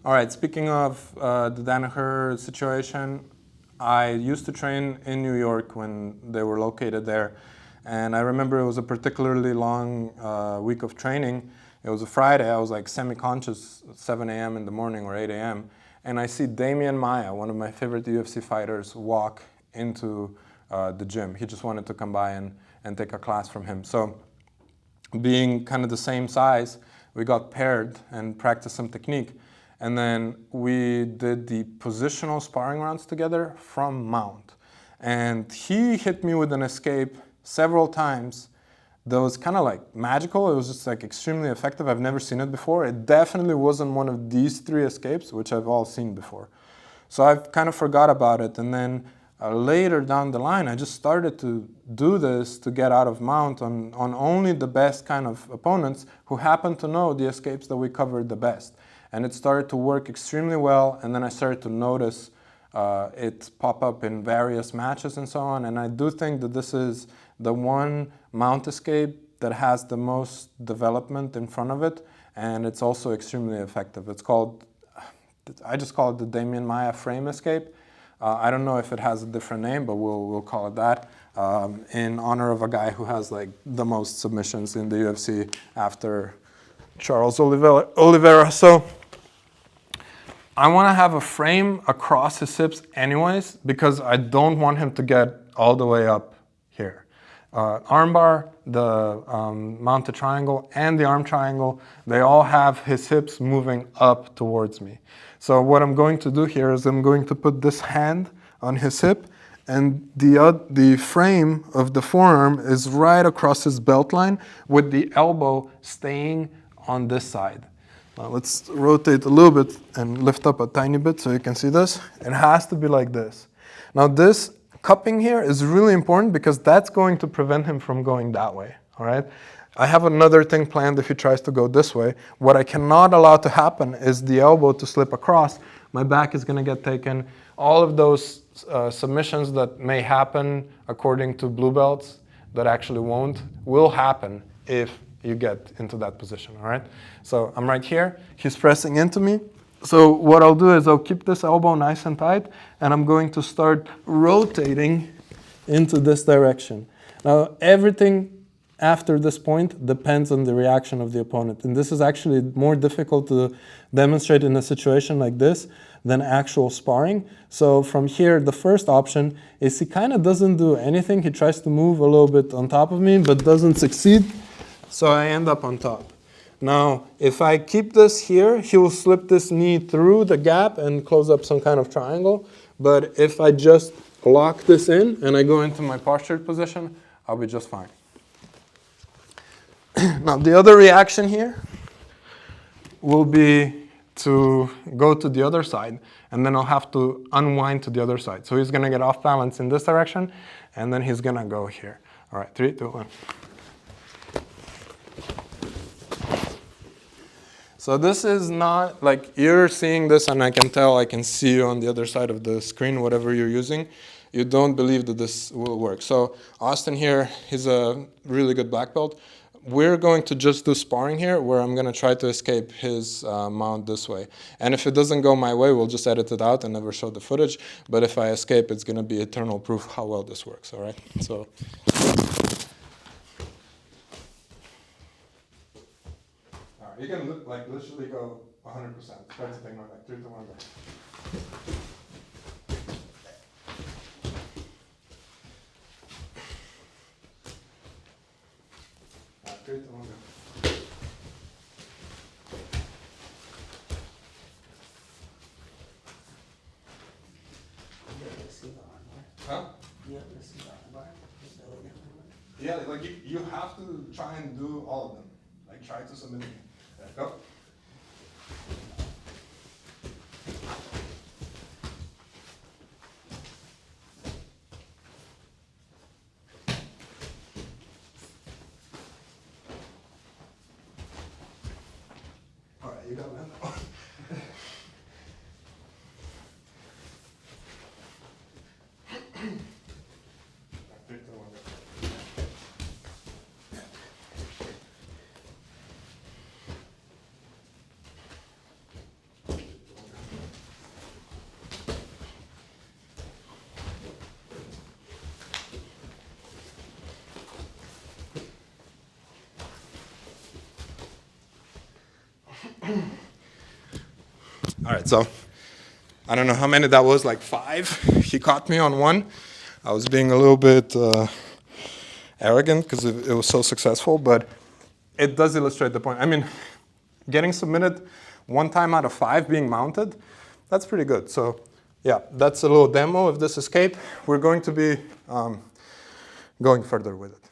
All right, speaking of the Danaher situation, I used to train in New York when they were located there. And I remember it was a particularly long week of training. It was a Friday. I was like semi-conscious at 7 a.m. in the morning or 8 a.m. And I see Demian Maia, one of my favorite UFC fighters, walk into the gym. He just wanted to come by and take a class from him. So being kind of the same size, we got paired and practiced some technique. And then we did the positional sparring rounds together from mount. And he hit me with an escape several times that was kind of like magical. It was just like extremely effective. I've never seen it before. It definitely wasn't one of these 3 escapes, which I've all seen before. So I've kind of forgot about it. And then later down the line, I just started to do this to get out of mount on only the best kind of opponents who happened to know the escapes that we covered the best. And it started to work extremely well, and then I started to notice it pop up in various matches and so on. And I do think that this is the one mount escape that has the most development in front of it, and it's also extremely effective. It's called, I just call it the Demian Maia frame escape. I don't know if it has a different name, but we'll call it that, in honor of a guy who has like the most submissions in the UFC after Charles Oliveira. So I want to have a frame across his hips anyways, because I don't want him to get all the way up here. Armbar, the mounted triangle, and the arm triangle, they all have his hips moving up towards me. So what I'm going to do here is I'm going to put this hand on his hip, and the frame of the forearm is right across his belt line with the elbow staying on this side. Now let's rotate a little bit and lift up a tiny bit so you can see this. It has to be like this. Now this cupping here is really important because that's going to prevent him from going that way, all right? I have another thing planned if he tries to go this way. What I cannot allow to happen is the elbow to slip across. My back is going to get taken. All of those submissions that may happen according to blue belts that actually won't will happen if you get into that position, all right? So I'm right here. He's pressing into me. So what I'll do is I'll keep this elbow nice and tight, and I'm going to start rotating into this direction. Now, everything after this point depends on the reaction of the opponent. And this is actually more difficult to demonstrate in a situation like this than actual sparring. So from here, the first option is he kind of doesn't do anything. He tries to move a little bit on top of me, but doesn't succeed. So I end up on top. Now, if I keep this here, he will slip this knee through the gap and close up some kind of triangle. But if I just lock this in and I go into my postured position, I'll be just fine. Now, the other reaction here will be to go to the other side, and then I'll have to unwind to the other side. So he's going to get off balance in this direction, and then he's going to go here. All right, 3, 2, 1. So this is not like you're seeing this, and I can tell, I can see you on the other side of the screen, whatever you're using. You don't believe that this will work. So Austin here, he's a really good black belt. We're going to just do sparring here, where I'm going to try to escape his mount this way. And if it doesn't go my way, we'll just edit it out and never show the footage. But if I escape, it's going to be eternal proof how well this works, all right? So. You can like literally go 100%. Try to take my back. 3 to 1 back. 3 to 1 back. Huh? Yeah, like you have to try and do all of them. Like try to submit me. Go. All right, you got that. All right, so I don't know how many that was, like 5. He caught me on 1. I was being a little bit arrogant because it was so successful, but it does illustrate the point. I mean, getting submitted 1 time out of 5 being mounted, that's pretty good. So yeah, that's a little demo of this escape. We're going to be going further with it.